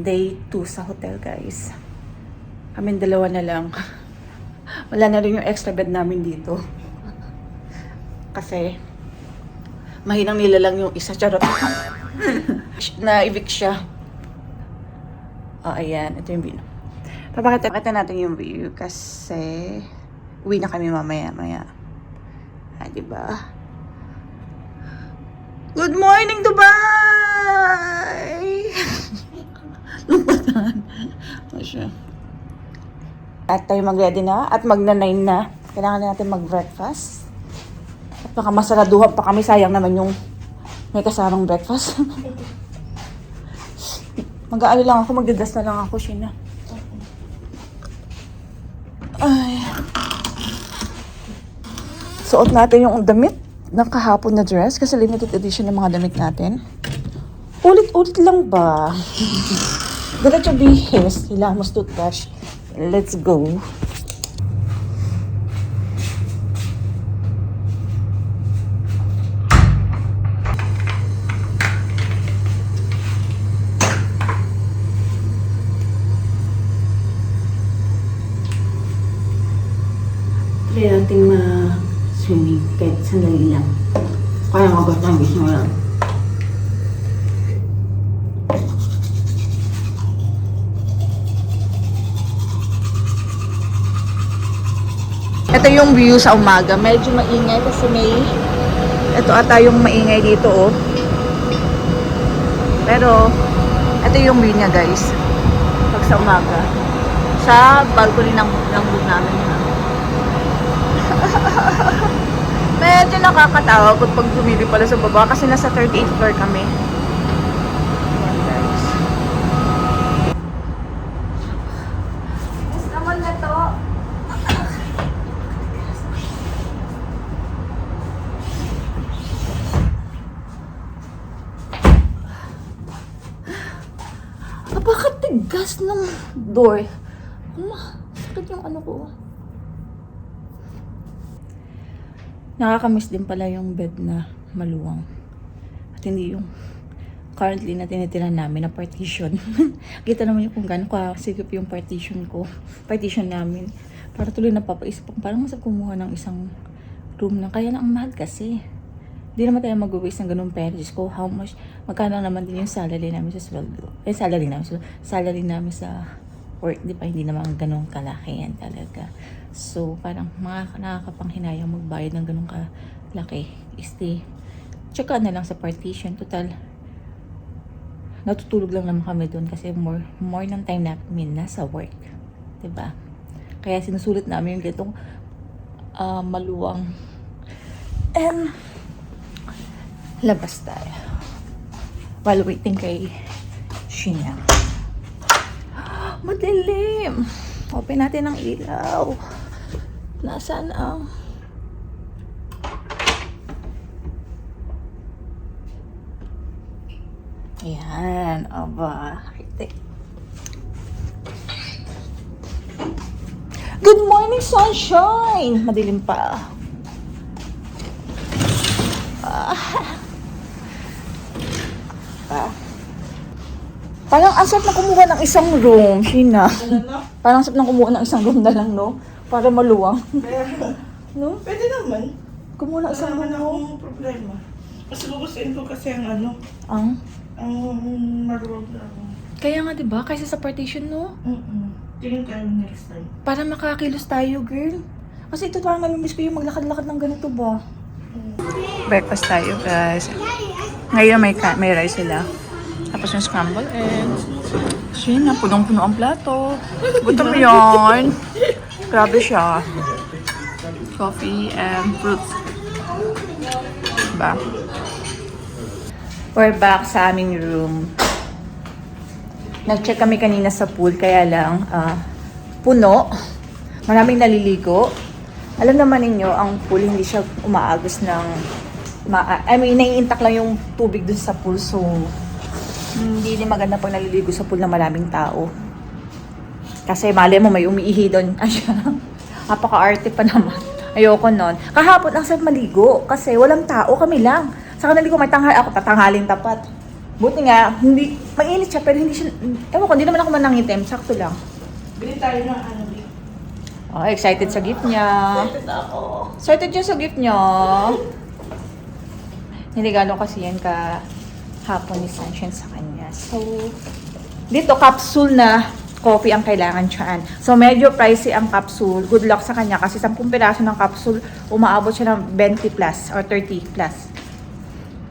day 2 sa hotel, guys. Kaming dalawa na lang. Wala na rin yung extra bed namin dito. Kasi, mahinang nilalang yung isa. Charot. Na-evict siya. Oh, ayan. Ito yung view. Papakita natin yung view kasi uwi na kami mamaya-maya. Ah, diba? Good morning, Dubai! Lumpatan. Masya. At tayo mag-ready na at magna-9 na. Kailangan natin mag-breakfast. At baka masaraduhan pa kami. Sayang naman yung may kasamang breakfast. Mag-aalo lang ako. Magdadas na lang ako, Sheena. Ay. Suot natin yung damit ng kahapon na dress kasi limited edition ng mga damit natin. Ulit-ulit lang ba? Diretso bihis. Kailangan mo toothbrush. Let's go. Try natin ma-swimming kahit sandali lang. Kaya magot ng gusto mo lang. Ito yung view sa umaga. Medyo maingay kasi ito ata yung maingay dito, oh. Pero ito yung view niya, guys. Pag sa umaga. Sa balcony ng room namin. Medyo nakakatawa pag tumili pala sa baba kasi nasa 38th floor kami. Ayan, guys. Yes naman na to. Bakit tigas ng door? Sakit yung ano ko. Nakakamiss din pala yung bed na maluwang. At hindi yung currently na tinitira namin na partition. Kita naman yung kung gano'n kasigip yung partition namin. Para tuloy napapaisip ko, parang masarap kumuha ng isang room na. Kaya na ang mahal kasi. Hindi naman tayo mag-waste ng ganung pera. Diyos ko, how much, magkano naman din yung salary namin sa sweldo. Salary namin sa work. Di ba, hindi naman ganun kalaki yan talaga. So, parang nakakapanghinayang magbayad ng ganun kalaki. Tsaka na lang sa partition. Total, natutulog lang naman kami doon kasi more ng time namin nasa work. Diba? Kaya sinusulit namin yung ganitong maluwang. And, labas tayo. While waiting kay Sheena. Madilim. Open natin ang ilaw. Nasaan ang... Ayan. Aba. Good morning, sunshine! Madilim pa. Parang asap na kumuha ng isang room, Sheena. Parang asap na kumuha ng isang room na lang, no? Para maluwang. No? Pwede naman. Kumuha ng isang room. Wala naman akong problema. Mas gugustuhin ko kasi ang Ang maluwag na ako. Kaya nga, diba? Kaysa sa partition, no? Tingin tayo next time. Para makakilos tayo, girl. Kasi ito parang namimiss ko yung maglakad-lakad ng ganito ba? Breakfast tayo, guys. Ngayon may rice sila. Tapos yung scrambled eggs. Sheena, punong-puno ang plato. Gutom yun. Grabe siya. Coffee and fruits. Diba? We're back sa aming room. Nag-check kami kanina sa pool, kaya lang puno. Maraming naliligo. Alam naman ninyo, ang pool hindi siya umaagos ng... naiintak lang yung tubig dun sa pool. So, hindi din maganda pag naliligo sa pool na maraming tao. Kasi mali mo may umiihi doon. Napaka-arte pa naman. Ayoko nun. Kahapon ang sarap maligo kasi walang tao, kami lang. Saka naligo may tanghal ako, tatanghaling tapat. Buti nga, hindi, mainit siya, pero hindi siya, ewan ko, hindi naman ako manangitim, sakto lang. Bili tayo ng ano din. Oh, excited sa gift niya. Excited ako. Excited siya sa gift niya. Niregalo kasi yan hapon ni Sunshine sa kanya. So, dito, capsule na coffee ang kailangan siyan. So, medyo pricey ang capsule. Good luck sa kanya kasi 10 piraso ng capsule, umaabot siya ng 20 plus or 30 plus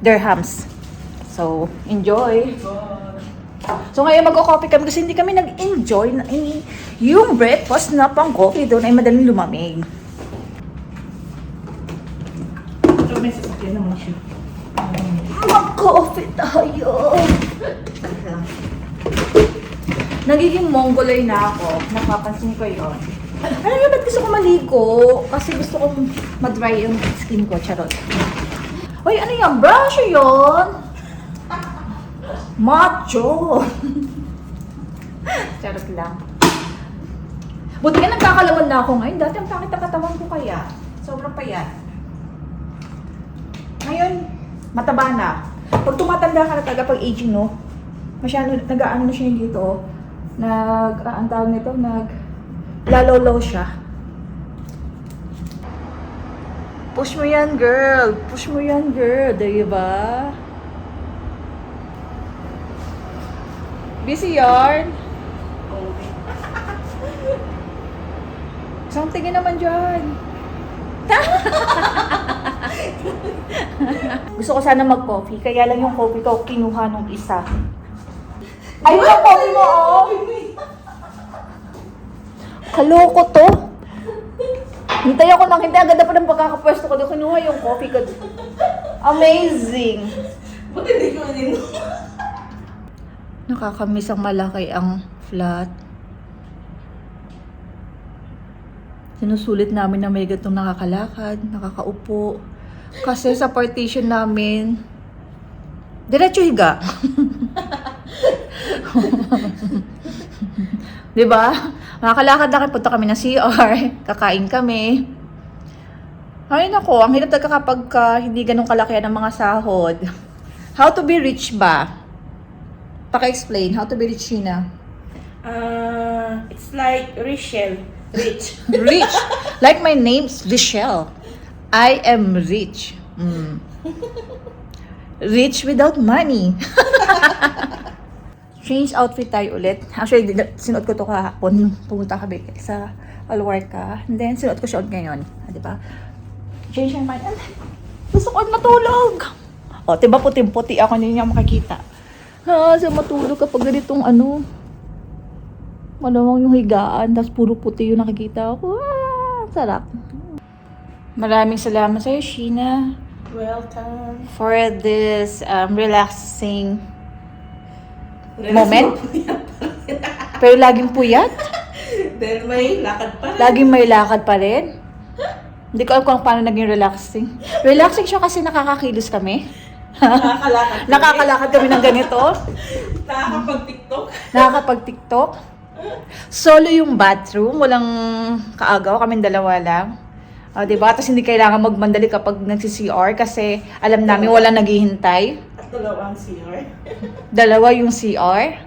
dirhams. So, enjoy. So, ngayon mag-coffee kami kasi hindi kami nag-enjoy. Yung breakfast na pang coffee doon ay madaling lumamig. Ito may sasakyan naman siya. Mag-coffee tayo! Nagiging mongoloy na ako. Napapansin ko yun. Alam niyo ba't gusto ko maligo? Kasi gusto kong ma-dry yung skin ko. Charot. Uy, ano yan? Brush yun? Macho! Charot lang. Buti ka nagkakalawan na ako ngayon. Dati ang pangit ang katawan ko kaya. Sobrang payat. Ngayon, mataba na. Pag tumatanda ka na talaga, pag aging, no? Masyado, nag-aano na siya yung dito. Ang tawag nito, lalolo siya. Push mo yan, girl. Push mo yan, girl. Diba? Busy yarn. Isang tingin naman dyan. Gusto ko sana mag-coffee, kaya lang yung coffee ko kinuha nung isa. Ayun ang coffee mo, oh! Kaloko to. Hintay ako nang hintay. Agad na pa ng pagkakapwesto ko. Doon kinuha yung coffee ko. Amazing! Buti hindi ko ininom. Nakakamiss ang malaki ang flat. Sinusulit namin na may gatong nakakalakad, nakakaupo. Kasi sa partition namin, diretso higa. Diba? Nakakalakad na kayo, punta kami ng CR, kakain kami. Ay nako, ang hirap talaga kapag hindi ganun kalaki ang mga sahod. How to be rich ba? Paka-explain, how to be rich, Sheena? It's like Rachel. Rich. Rich. Like my name's Richelle. I am rich. Rich without money. Change outfit tayo ulit. Actually, sinuot ko to kahapon nung pumunta kami sa Alwarca. And then, sinuot ko siya ulit ngayon. Diba? Change your mind. Gusto ko matulog. O, diba puting-puti ako, hindi niya makikita. So matulog kapag ganitong malamang yung higaan, tapos puro puti yung nakikita ko. Sarap. Maraming salamat sa'yo, Sheena. Welcome. For this relaxing moment. Pero laging puyat. Then may lakad pa rin. Laging may lakad pa rin. Hindi ko alam kung paano naging relaxing. Relaxing siya kasi nakakakilos kami. Nakakalakad. Nakakalakad kami ng ganito. Nakakapag-TikTok. Nakakapag-TikTok. Solo yung bathroom. Walang kaagaw. Kaming dalawa lang. Diba? Tapos hindi kailangan magmandali kapag nagsi-CR kasi alam namin walang naghihintay. At dalawang CR. Dalawa yung CR.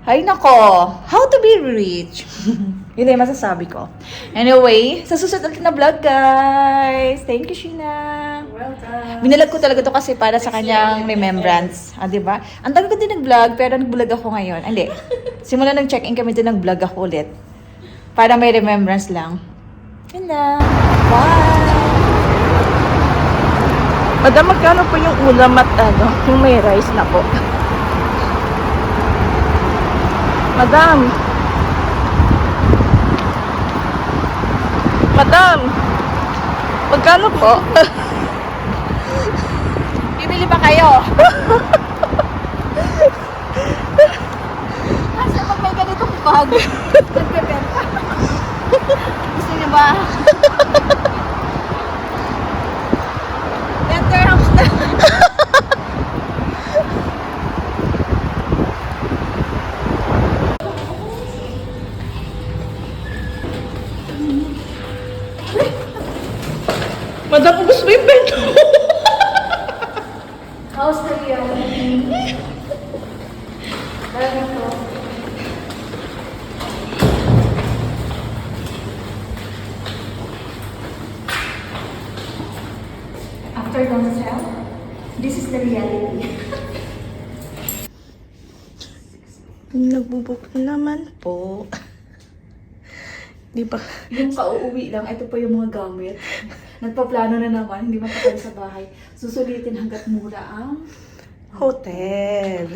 Ay nako, how to be rich. Yun yung masasabi ko. Anyway, sa susunod ulit na vlog, guys. Thank you, Sheena. Welcome. Binalag ko talaga to kasi para sa kanyang remembrance. Diba? Ang tagal ko din nag-vlog, pero nag-vlog ako ngayon. Hindi. Simula nag-check-in kami din, nag-vlog ako ulit. Para may remembrance lang. Yun na. Bye! Madam, magkano po yung ulam at yung may rice na po? Madam! Madam! Magkano po? Bibili ba kayo? Kasi pag may ganitong bag, nagbebenta. Gusto niyo ba? 10 dirhams na. Madam, ubus mo yung bento. How's the After downsell, this is the reality. Nagbubuk naman po. Di ba? Yung kauuwi lang, ito pa yung mga gamit. Nagpaplano na naman, hindi mapakali sa bahay. Susulitin hanggat mura ang Hotel.